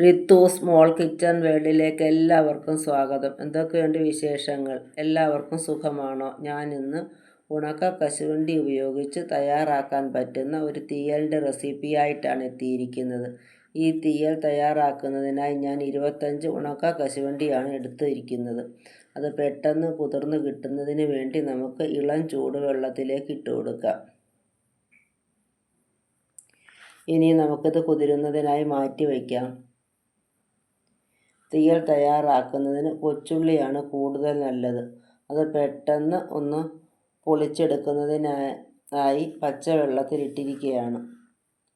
Rithu small kitchen വേൾഡിലേക്ക് എല്ലാവർക്കും സ്വാഗതം. എന്തൊക്കെയുണ്ട് വിശേഷങ്ങൾ? എല്ലാവർക്കും സുഖമാണോ? ഞാൻ ഇന്ന് ഉണക്ക കശുവണ്ടി ഉപയോഗിച്ച് തയ്യാറാക്കാൻ പറ്റുന്ന ഒരു തീയലിൻ്റെ റെസിപ്പിയായിട്ടാണ് എത്തിയിരിക്കുന്നത്. ഈ തീയൽ തയ്യാറാക്കുന്നതിനായി ഞാൻ 25 ഉണക്ക കശുവണ്ടിയാണ് എടുത്തിരിക്കുന്നത്. അത് പെട്ടെന്ന് കുതിർന്ന് കിട്ടുന്നതിന് വേണ്ടി നമുക്ക് ഇളം ചൂടുവെള്ളത്തിലേക്ക് ഇട്ട് കൊടുക്കാം. ഇനി നമുക്കിത് കുതിരുന്നതിനായി മാറ്റി വയ്ക്കാം. തീയൽ തയ്യാറാക്കുന്നതിന് കൊച്ചുള്ളിയാണ് കൂടുതൽ നല്ലത്. അത് പെട്ടെന്ന് ഒന്ന് പൊളിച്ചെടുക്കുന്നതിനായി പച്ചവെള്ളത്തിലിട്ടിരിക്കുകയാണ്.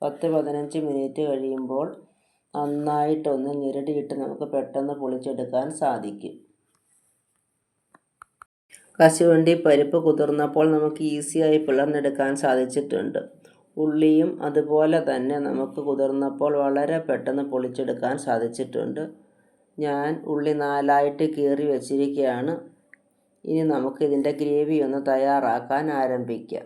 10-15 മിനിറ്റ് കഴിയുമ്പോൾ നന്നായിട്ടൊന്ന് ഞെരടിയിട്ട് നമുക്ക് പെട്ടെന്ന് പൊളിച്ചെടുക്കാൻ സാധിക്കും. കശുവണ്ടി പരിപ്പ് കുതിർന്നപ്പോൾ നമുക്ക് ഈസിയായി പിളർന്നെടുക്കാൻ സാധിച്ചിട്ടുണ്ട്. ഉള്ളിയും അതുപോലെ തന്നെ നമുക്ക് കുതിർന്നപ്പോൾ വളരെ പെട്ടെന്ന് പൊളിച്ചെടുക്കാൻ സാധിച്ചിട്ടുണ്ട്. ഞാൻ ഉള്ളി 4ആയിട്ട് കീറി വച്ചിരിക്കുകയാണ്. ഇനി നമുക്കിതിൻ്റെ ഗ്രേവി ഒന്ന് തയ്യാറാക്കാൻ ആരംഭിക്കാം.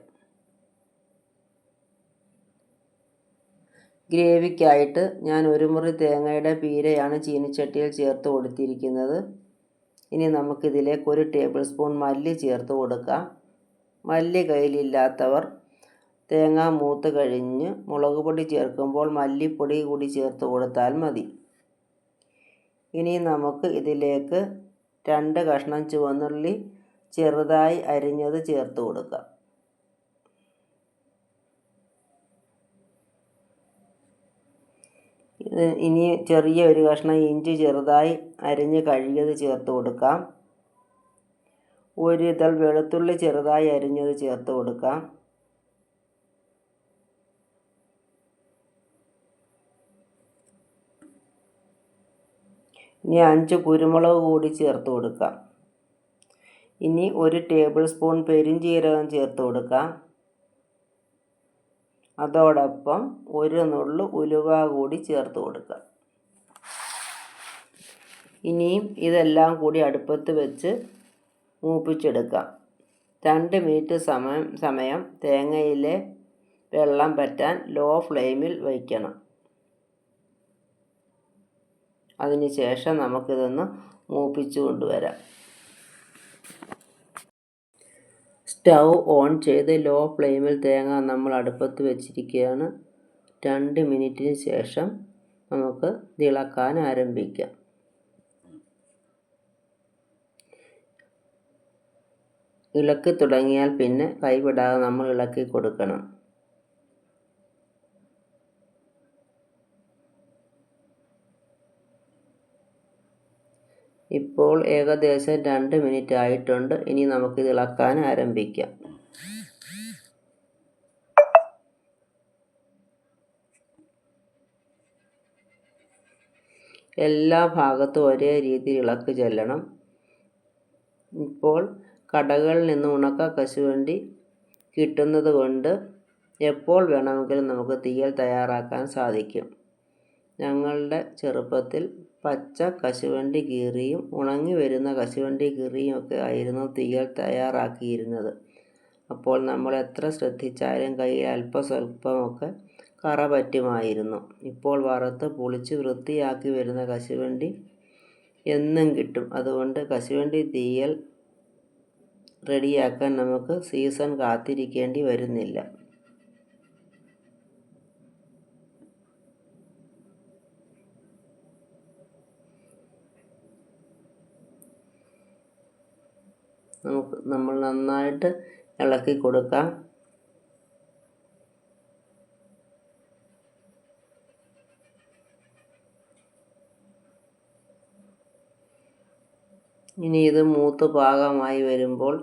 ഗ്രേവിക്കായിട്ട് ഞാൻ 1 മുറി തേങ്ങയുടെ പീരയാണ് ചീനിച്ചട്ടിയിൽ ചേർത്ത് കൊടുത്തിരിക്കുന്നത്. ഇനി നമുക്കിതിലേക്ക് 1 ടേബിൾ സ്പൂൺ മല്ലി ചേർത്ത് കൊടുക്കാം. മല്ലി കയ്യിലില്ലാത്തവർ തേങ്ങ മൂത്ത് കഴിഞ്ഞ് മുളക് പൊടി ചേർക്കുമ്പോൾ മല്ലിപ്പൊടി കൂടി ചേർത്ത് കൊടുത്താൽ മതി. ഇനി നമുക്ക് ഇതിലേക്ക് 2 കഷ്ണം ചുവന്നുള്ളി ചെറുതായി അരിഞ്ഞത് ചേർത്ത് കൊടുക്കാം. ഇനി ചെറിയ 1 കഷ്ണം ഇഞ്ചി ചെറുതായി അരിഞ്ഞ് കഴുകിയത് ചേർത്ത് കൊടുക്കാം. 1 ഇതൾ വെളുത്തുള്ളി ചെറുതായി അരിഞ്ഞത് ചേർത്ത് കൊടുക്കാം. ഇനി 5 കുരുമുളക് കൂടി ചേർത്ത് കൊടുക്കാം. ഇനി 1 ടേബിൾ സ്പൂൺ പെരിഞ്ജീരകം ചേർത്ത് കൊടുക്കാം. അതോടൊപ്പം 1 നുള്ളു ഉലുവ കൂടി ചേർത്ത് കൊടുക്കാം. ഇനിയും ഇതെല്ലാം കൂടി അടുപ്പത്ത് വെച്ച് മൂപ്പിച്ചെടുക്കാം. 2 മിനിറ്റ് സമയം തേങ്ങയിലെ വെള്ളം പറ്റാൻ ലോ ഫ്ലെയിമിൽ വയ്ക്കണം. അതിനുശേഷം നമുക്കിതൊന്ന് മൂപ്പിച്ച് കൊണ്ടുവരാം. സ്റ്റൗ ഓൺ ചെയ്ത് ലോ ഫ്ലെയിമിൽ തേങ്ങ നമ്മൾ അടുപ്പത്ത് വെച്ചിരിക്കുകയാണ്. 2 മിനിറ്റിന് ശേഷം നമുക്ക് ഇളക്കാൻ ആരംഭിക്കാം. ഇളക്കി തുടങ്ങിയാൽ പിന്നെ കൈവിടാതെ നമ്മൾ ഇളക്കി കൊടുക്കണം. ഇപ്പോൾ ഏകദേശം 2 മിനിറ്റ് ആയിട്ടുണ്ട്. ഇനി നമുക്കിത് ഇളക്കാൻ ആരംഭിക്കാം. എല്ലാ ഭാഗത്തും ഒരേ രീതിയിൽ ഇളക്കി ചെല്ലണം. ഇപ്പോൾ കടകളിൽ നിന്ന് ഉണക്ക കശുവണ്ടി കിട്ടുന്നത് കൊണ്ട് എപ്പോൾ വേണമെങ്കിലും നമുക്ക് തീയൽ തയ്യാറാക്കാൻ സാധിക്കും. ഞങ്ങളുടെ ചെറുപ്പത്തിൽ പച്ച കശുവണ്ടി കീറിയും ഉണങ്ങി വരുന്ന കശുവണ്ടി കീറിയും ഒക്കെ ആയിരുന്നു തീയൽ തയ്യാറാക്കിയിരുന്നത്. അപ്പോൾ നമ്മൾ എത്ര ശ്രദ്ധിച്ചാലും കയ്യിൽ അല്പസ്വല്പമൊക്കെ കറ പറ്റുമായിരുന്നു. ഇപ്പോൾ വറുത്ത് പൊളിച്ച് വൃത്തിയാക്കി വരുന്ന കശുവണ്ടി എന്നും കിട്ടും. അതുകൊണ്ട് കശുവണ്ടി തീയൽ റെഡിയാക്കാൻ നമുക്ക് സീസൺ കാത്തിരിക്കേണ്ടി വരുന്നില്ല. നമ്മൾ നന്നായിട്ട് ഇളക്കി കൊടുക്കാം. ഇനി ഇത് മൂത്ത് പാകമായി വരുമ്പോൾ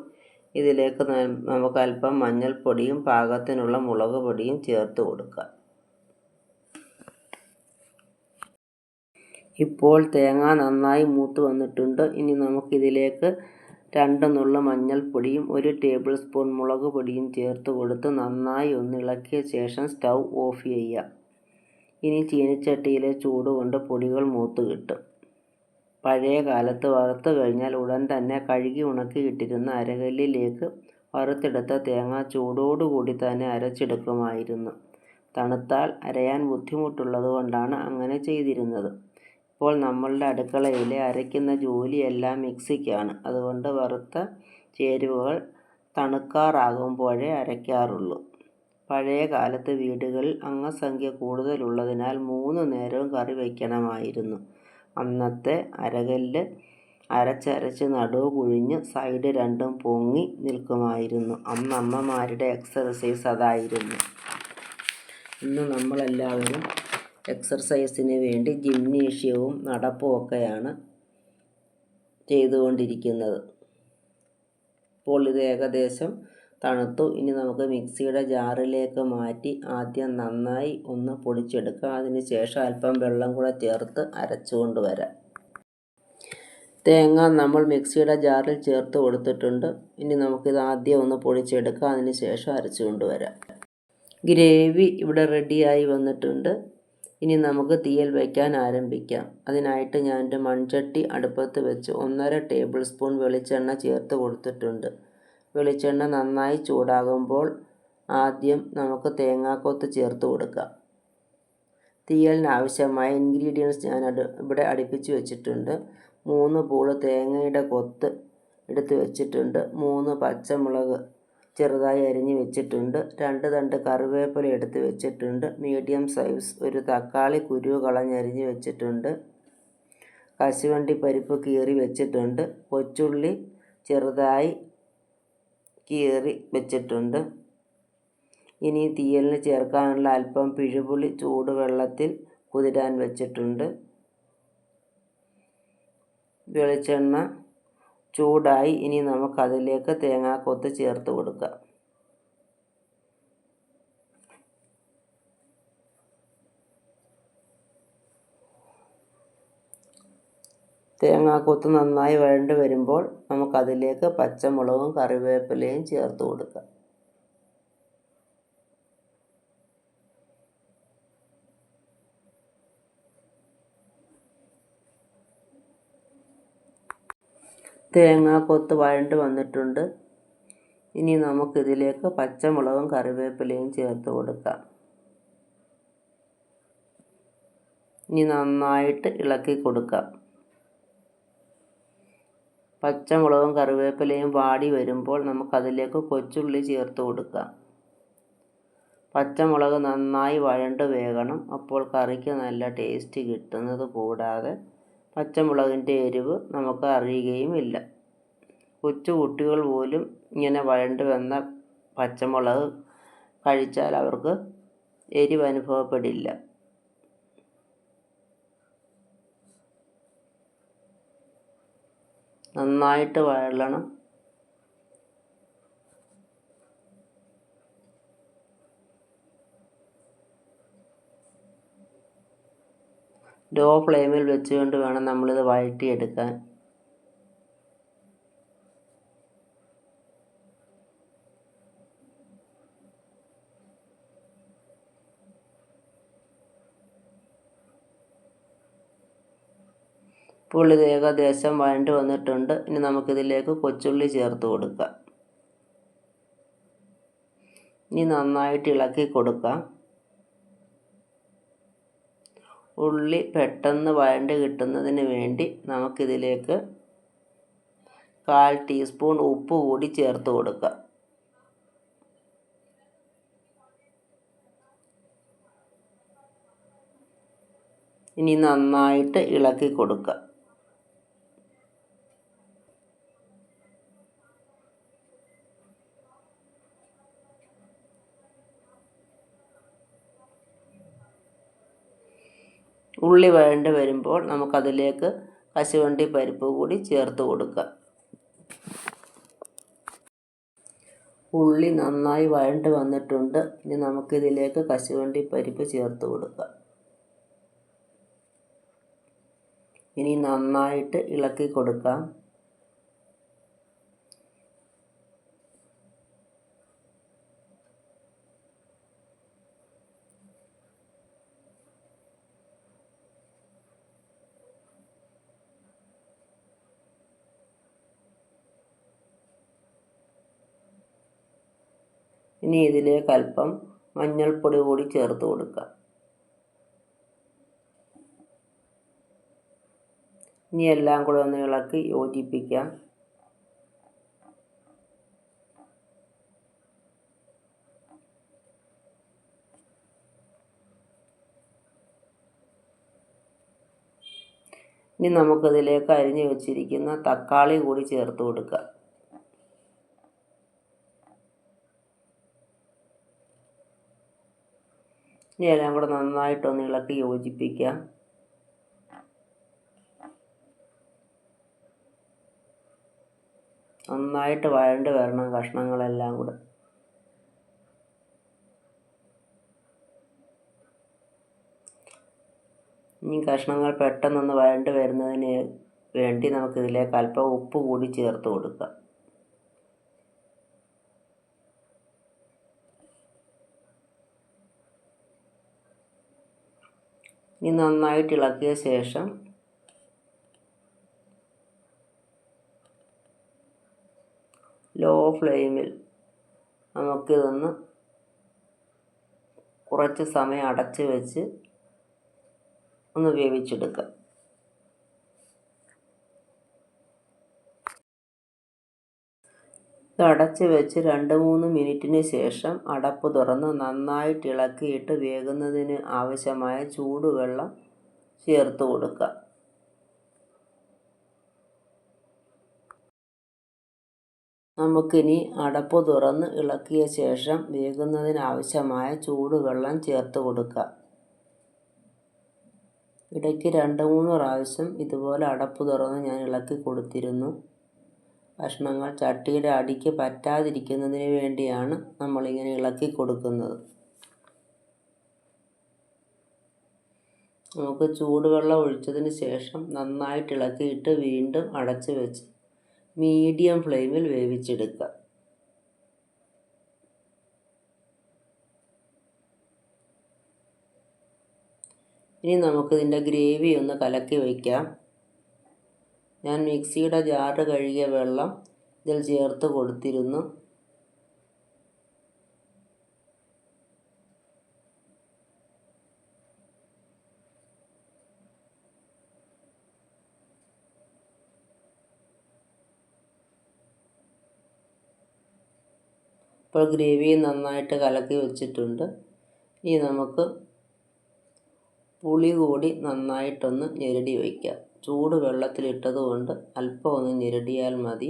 ഇതിലേക്ക് നമുക്ക് അല്പം മഞ്ഞൾപ്പൊടിയും പാകത്തിനുള്ള മുളക് പൊടിയും ചേർത്ത് കൊടുക്കാം. ഇപ്പോൾ തേങ്ങ നന്നായി മൂത്ത് വന്നിട്ടുണ്ട്. ഇനി നമുക്കിതിലേക്ക് 2 നുള്ളു മഞ്ഞൾപ്പൊടിയും 1 ടേബിൾ സ്പൂൺ മുളക് പൊടിയും ചേർത്ത് കൊടുത്ത് നന്നായി ഒന്ന് ഇളക്കിയ ശേഷം സ്റ്റൗ ഓഫ് ചെയ്യാം. ഇനി ചീനിച്ചട്ടിയിലെ ചൂട് കൊണ്ട് പൊടികൾ മൂത്ത് കിട്ടും. പഴയ കാലത്ത് വറുത്ത് കഴിഞ്ഞാൽ ഉടൻ തന്നെ കഴുകി ഉണക്കിയിട്ടിരുന്ന അരകല്ലിലേക്ക് വറുത്തെടുത്ത തേങ്ങ ചൂടോടുകൂടി തന്നെ അരച്ചെടുക്കുമായിരുന്നു. തണുത്താൽ അരയാൻ ബുദ്ധിമുട്ടുള്ളത് കൊണ്ടാണ് അങ്ങനെ ചെയ്തിരുന്നത്. ഇപ്പോൾ നമ്മളുടെ അടുക്കളയിലെ അരയ്ക്കുന്ന ജോലിയെല്ലാം മിക്സിക്കാണ്. അതുകൊണ്ട് വറുത്ത ചേരുവകൾ തണുക്കാറാകുമ്പോഴേ അരയ്ക്കാറുള്ളൂ. പഴയ കാലത്ത് വീടുകളിൽ അംഗസംഖ്യ കൂടുതലുള്ളതിനാൽ 3 നേരവും കറി വയ്ക്കണമായിരുന്നു. അന്നത്തെ അരകല്ല് അരച്ചരച്ച് നടുവ് കുഴിഞ്ഞ് സൈഡ് രണ്ടും പൊങ്ങി നിൽക്കുമായിരുന്നു. അന്ന് അമ്മമാരുടെ എക്സർസൈസ് അതായിരുന്നു. ഇന്ന് നമ്മളെല്ലാവരും എക്സർസൈസിന് വേണ്ടി ജിംനേഷ്യവും നടപ്പും ഒക്കെയാണ് ചെയ്തുകൊണ്ടിരിക്കുന്നത്. ഇപ്പോൾ ഇത് ഏകദേശം തണുത്തു. ഇനി നമുക്ക് മിക്സിയുടെ ജാറിലേക്ക് മാറ്റി ആദ്യം നന്നായി ഒന്ന് പൊടിച്ചെടുക്കാം. അതിനുശേഷം അല്പം വെള്ളം കൂടെ ചേർത്ത് അരച്ചുകൊണ്ട് വരാം. തേങ്ങ നമ്മൾ മിക്സിയുടെ ജാറിൽ ചേർത്ത് കൊടുത്തിട്ടുണ്ട്. ഇനി നമുക്കിത് ആദ്യം ഒന്ന് പൊടിച്ചെടുക്കാം. അതിനുശേഷം അരച്ചുകൊണ്ട് വരാം. ഗ്രേവി ഇവിടെ റെഡിയായി വന്നിട്ടുണ്ട്. ഇനി നമുക്ക് തീയിൽ വയ്ക്കാൻ ആരംഭിക്കാം. അതിനായിട്ട് ഞാനൊരു മൺചട്ടി അടുപ്പത്ത് വെച്ച് 1.5 ടേബിൾ സ്പൂൺ വെളിച്ചെണ്ണ ചേർത്ത് കൊടുത്തിട്ടുണ്ട്. വെളിച്ചെണ്ണ നന്നായി ചൂടാകുമ്പോൾ ആദ്യം നമുക്ക് തേങ്ങാക്കൊത്ത് ചേർത്ത് കൊടുക്കാം. തീയലിന് ആവശ്യമായ ഇൻഗ്രീഡിയൻസ് ഞാൻ ഇവിടെ അടുപ്പിച്ച് വെച്ചിട്ടുണ്ട്. 3 പൂള് തേങ്ങയുടെ കൊത്ത് എടുത്ത് വെച്ചിട്ടുണ്ട്. 3 പച്ചമുളക് ചെറുതായി അരിഞ്ഞ് വെച്ചിട്ടുണ്ട്. 2 തണ്ട് കറിവേപ്പില എടുത്ത് വെച്ചിട്ടുണ്ട്. മീഡിയം സൈസ് ഒരു തക്കാളി കുരു കളഞ്ഞരിഞ്ഞ് വെച്ചിട്ടുണ്ട്. കശുവണ്ടി പരിപ്പ് കീറി വെച്ചിട്ടുണ്ട്. കൊച്ചുള്ളി ചെറുതായി കീറി വെച്ചിട്ടുണ്ട്. ഇനി തീയലിന് ചേർക്കാനുള്ള അല്പം പിഴുപുളി ചൂടുവെള്ളത്തിൽ കുതിരാൻ വെച്ചിട്ടുണ്ട്. വെളിച്ചെണ്ണ ചൂടായി. ഇനി നമുക്കതിലേക്ക് തേങ്ങാക്കൊത്ത് ചേർത്ത് കൊടുക്കാം. തേങ്ങാക്കൊത്ത് നന്നായി വഴണ്ട് വരുമ്പോൾ നമുക്കതിലേക്ക് പച്ചമുളകും കറിവേപ്പിലയും ചേർത്ത് കൊടുക്കാം. തേങ്ങാക്കൊത്ത് വഴണ്ട് വന്നിട്ടുണ്ട്. ഇനി നമുക്കിതിലേക്ക് പച്ചമുളകും കറിവേപ്പിലയും ചേർത്ത് കൊടുക്കാം. ഇനി നന്നായിട്ട് ഇളക്കി കൊടുക്കാം. പച്ചമുളകും കറിവേപ്പിലയും വാടി വരുമ്പോൾ നമുക്കതിലേക്ക് കൊച്ചുള്ളി ചേർത്ത് കൊടുക്കാം. പച്ചമുളക് നന്നായി വഴണ്ട് വേകണം. അപ്പോൾ കറിക്ക് നല്ല ടേസ്റ്റ് കിട്ടുന്നത് കൂടാതെ പച്ചമുളകിൻ്റെ എരിവ് നമുക്ക് അറിയുകയുമില്ല. കൊച്ചു കുട്ടികൾ പോലും ഇങ്ങനെ വഴണ്ട് വന്ന പച്ചമുളക് കഴിച്ചാൽ അവർക്ക് എരിവ് അനുഭവപ്പെടില്ല. നന്നായിട്ട് വഴലണം. ലോ ഫ്ലെയിമിൽ വെച്ചുകൊണ്ട് വേണം നമ്മളിത് വഴറ്റിയെടുക്കാൻ. ഇപ്പോൾ ഇത് ഏകദേശം വഴണ്ട് വന്നിട്ടുണ്ട്. ഇനി നമുക്കിതിലേക്ക് കൊച്ചുള്ളി ചേർത്ത് കൊടുക്കാം. ഇനി നന്നായിട്ട് ഇളക്കി കൊടുക്കാം. ഉള്ളി പെട്ടെന്ന് വഴണ്ട് കിട്ടുന്നതിന് വേണ്ടി നമുക്കിതിലേക്ക് 1/4 ടീസ്പൂൺ ഉപ്പ് കൂടി ചേർത്ത് കൊടുക്കാം. ഇനി നന്നായിട്ട് ഇളക്കി കൊടുക്കാം. ഉള്ളി വഴണ്ട് വരുമ്പോൾ നമുക്കതിലേക്ക് കശുവണ്ടി പരിപ്പ് കൂടി ചേർത്ത് കൊടുക്കാം. ഉള്ളി നന്നായി വഴണ്ട് വന്നിട്ടുണ്ട്. ഇനി നമുക്കിതിലേക്ക് കശുവണ്ടി പരിപ്പ് ചേർത്ത് കൊടുക്കാം. ഇനി നന്നായിട്ട് ഇളക്കി കൊടുക്കാം. ഇനി ഇതിലേക്ക് അല്പം മഞ്ഞൾപ്പൊടി കൂടി ചേർത്ത് കൊടുക്കാം. ഇനി എല്ലാം കൂടെ ഒന്ന് ഇളക്കി യോജിപ്പിക്കാം. ഇനി നമുക്കതിലേക്ക് അരിഞ്ഞു വെച്ചിരിക്കുന്ന തക്കാളി കൂടി ചേർത്ത് കൊടുക്കാം. ഇനി എല്ലാം കൂടെ നന്നായിട്ടൊന്ന് ഇളക്കി യോജിപ്പിക്കാം. നന്നായിട്ട് വഴണ്ട് വരണം കഷ്ണങ്ങളെല്ലാം കൂടെ. ഇനി കഷ്ണങ്ങൾ പെട്ടെന്നൊന്ന് വഴണ്ട് വരുന്നതിന് വേണ്ടി നമുക്കിതിലേക്ക് അല്പം ഉപ്പ് കൂടി ചേർത്ത് കൊടുക്കാം. ഇനി നന്നായിട്ട് ഇളക്കിയ ശേഷം ലോ ഫ്ലെയിമിൽ നമുക്കിതൊന്ന് കുറച്ച് സമയം അടച്ച് വെച്ച് ഒന്ന് വേവിച്ചെടുക്കാം. ഇത് അടച്ച് വെച്ച് 2-3 മിനിറ്റിന് ശേഷം അടപ്പ് തുറന്ന് നന്നായിട്ട് ഇളക്കിയിട്ട് വേകുന്നതിന് ആവശ്യമായ ചൂടുവെള്ളം ചേർത്ത് കൊടുക്കുക. നമുക്കിനി അടപ്പ് തുറന്ന് ഇളക്കിയ ശേഷം വേകുന്നതിന് ആവശ്യമായ ചൂടുവെള്ളം ചേർത്ത് കൊടുക്കുക. ഇടയ്ക്ക് 2-3 പ്രാവശ്യം ഇതുപോലെ അടപ്പ് തുറന്ന് ഞാൻ ഇളക്കി കൊടുത്തിരുന്നു. കഷ്ണങ്ങൾ ചട്ടിയുടെ അടിക്ക് പറ്റാതിരിക്കുന്നതിന് വേണ്ടിയാണ് നമ്മളിങ്ങനെ ഇളക്കി കൊടുക്കുന്നത്. നമുക്ക് ചൂടുവെള്ളം ഒഴിച്ചതിന് ശേഷം നന്നായിട്ട് ഇളക്കിയിട്ട് വീണ്ടും അടച്ച് വെച്ച് മീഡിയം ഫ്ലെയിമിൽ വേവിച്ചെടുക്കുക. ഇനി നമുക്കിതിൻ്റെ ഗ്രേവി ഒന്ന് കലക്കി വയ്ക്കാം. ഞാൻ മിക്സിയുടെ ജാറ് കഴുകിയ വെള്ളം ഇതിൽ ചേർത്ത് കൊടുത്തിരുന്നു. ഇപ്പോൾ ഗ്രേവി നന്നായിട്ട് കലക്കി വെച്ചിട്ടുണ്ട്. ഇനി നമുക്ക് പുളി കൂടി നന്നായിട്ടൊന്ന് ഞെരടി വയ്ക്കാം. ചൂട് വെള്ളത്തിലിട്ടത് കൊണ്ട് അല്പം ഒന്ന് ഞെരടിയാൽ മതി.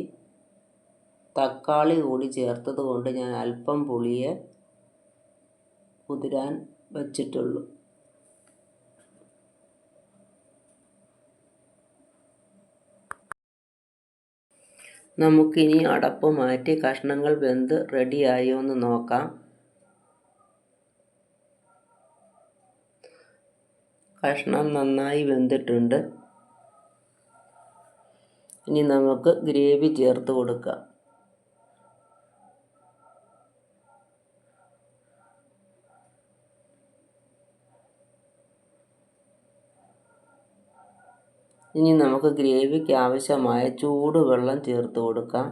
തക്കാളി കൂടി ചേർത്തത് കൊണ്ട് ഞാൻ അല്പം പുളിയെ കുതിരാൻ വച്ചിട്ടുള്ളൂ. നമുക്കിനി അടപ്പ് മാറ്റി കഷ്ണങ്ങൾ വെന്ത് റെഡിയായോ എന്ന് നോക്കാം. കഷ്ണം നന്നായി വെന്തിട്ടുണ്ട്. ഇനി നമുക്ക് ഗ്രേവി ചേർത്ത് കൊടുക്കാം. ഇനി നമുക്ക് ഗ്രേവിക്ക് ആവശ്യമായ ചൂടുവെള്ളം ചേർത്ത് കൊടുക്കാം.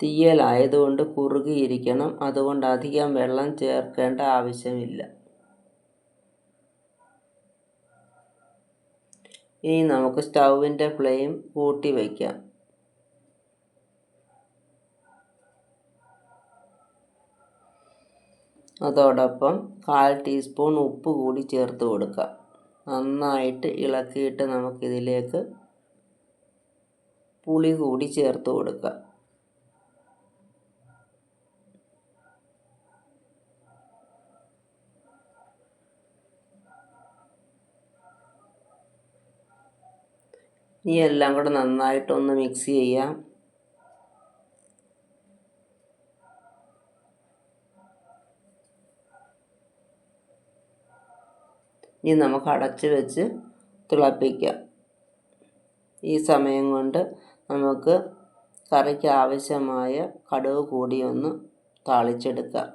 തീയലായതുകൊണ്ട് കുറുകിയിരിക്കണം. അതുകൊണ്ട് അധികം വെള്ളം ചേർക്കേണ്ട ആവശ്യമില്ല. ഇനി നമുക്ക് സ്റ്റൗവിൻ്റെ ഫ്ലെയിം കൂട്ടി വയ്ക്കാം. അതോടൊപ്പം 1/4 ടീസ്പൂൺ ഉപ്പ് കൂടി ചേർത്ത് കൊടുക്കാം. നന്നായിട്ട് ഇളക്കിയിട്ട് നമുക്കിതിലേക്ക് പുളി കൂടി ചേർത്ത് കൊടുക്കാം. ഇനി എല്ലാം കൂടെ നന്നായിട്ടൊന്ന് മിക്സ് ചെയ്യാം. ഇനി നമുക്ക് അടച്ച് വെച്ച് തിളപ്പിക്കാം. ഈ സമയം കൊണ്ട് നമുക്ക് കറിക്ക് ആവശ്യമായ കടുക് കൂടി ഒന്ന് താളിച്ചെടുക്കാം.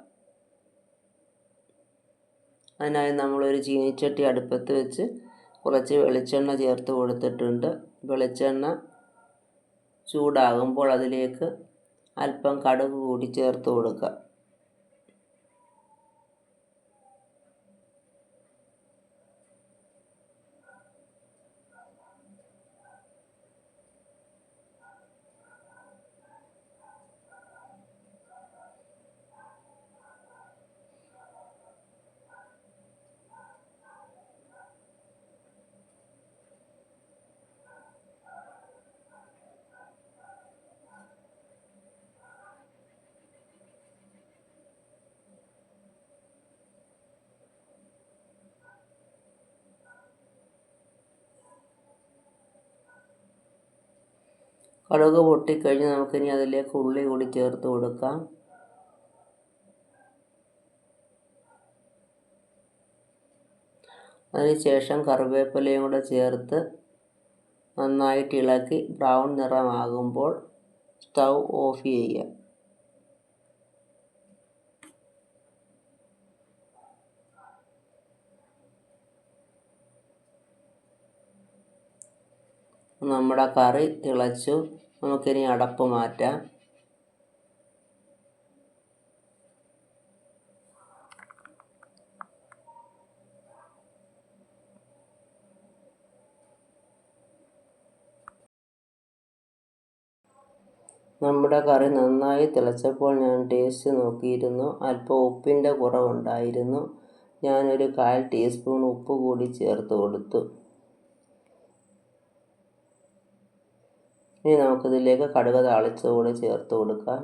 അതിനായി നമ്മളൊരു ചീനിച്ചട്ടി അടുപ്പത്ത് വെച്ച് കുറച്ച് വെളിച്ചെണ്ണ ചേർത്ത് കൊടുത്തിട്ടുണ്ട്. വെളിച്ചെണ്ണ ചൂടാകുമ്പോൾ അതിലേക്ക് അല്പം കടുക് കൂടി ചേർത്ത് കൊടുക്കുക. കടുക് പൊട്ടിക്കഴിഞ്ഞ് നമുക്കിനി അതിലേക്ക് ഉള്ളി കൂടി ചേർത്ത് കൊടുക്കാം. അതിനുശേഷം കറിവേപ്പിലയും കൂടെ ചേർത്ത് നന്നായിട്ട് ഇളക്കി ബ്രൗൺ നിറമാകുമ്പോൾ സ്റ്റൗ ഓഫ് ചെയ്യുക. നമ്മുടെ കറി തിളച്ചു. നമുക്കിനി അടപ്പ് മാറ്റാം. നമ്മുടെ കറി നന്നായി തിളച്ചപ്പോൾ ഞാൻ ടേസ്റ്റ് നോക്കിയിരുന്നു. അല്പം ഉപ്പിൻ്റെ കുറവുണ്ടായിരുന്നു. ഞാനൊരു 1/4 ടീസ്പൂൺ ഉപ്പ് കൂടി ചേർത്ത് കൊടുത്തു. ഇനി നമുക്കിതിലേക്ക് കടുക് താളിച്ചത് കൂടി ചേർത്ത് കൊടുക്കാം.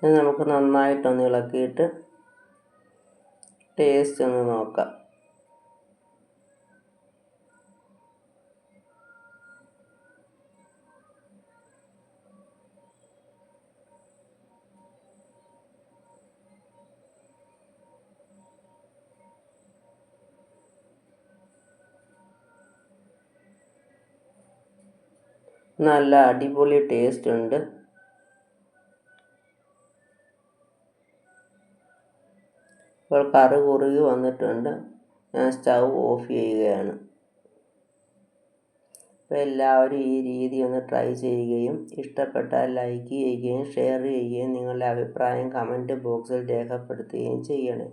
ഇത് നമുക്ക് നന്നായിട്ടൊന്ന് ഇളക്കിയിട്ട് ടേസ്റ്റ് ഒന്ന് നോക്കാം. നല്ല അടിപൊളി ടേസ്റ്റ് ഉണ്ട്. ഇപ്പോൾ കറി കുറുകി വന്നിട്ടുണ്ട്. ഞാൻ സ്റ്റൗ ഓഫ് ചെയ്യുകയാണ്. അപ്പോൾ എല്ലാവരും ഈ രീതി ഒന്ന് ട്രൈ ചെയ്യുകയും ഇഷ്ടപ്പെട്ടാൽ ലൈക്ക് ചെയ്യുകയും ഷെയർ ചെയ്യുകയും നിങ്ങളുടെ അഭിപ്രായം കമൻറ്റ് ബോക്സിൽ രേഖപ്പെടുത്തുകയും ചെയ്യണേ.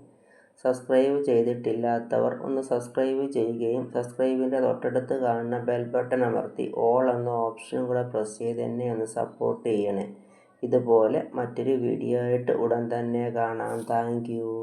സബ്സ്ക്രൈബ് ചെയ്തിട്ടില്ലാത്തവർ ഒന്ന് സബ്സ്ക്രൈബ് ചെയ്യുകയും സബ്സ്ക്രൈബിൻ്റെ തൊട്ടടുത്ത് കാണുന്ന ബെൽ ബട്ടൺ അമർത്തി ഓൾ എന്ന ഓപ്ഷനും കൂടെ പ്രസ് ചെയ്ത് എന്നെ ഒന്ന് സപ്പോർട്ട് ചെയ്യണേ. ഇതുപോലെ മറ്റൊരു വീഡിയോ ആയിട്ട് ഉടൻ തന്നെ കാണാം. Thank you.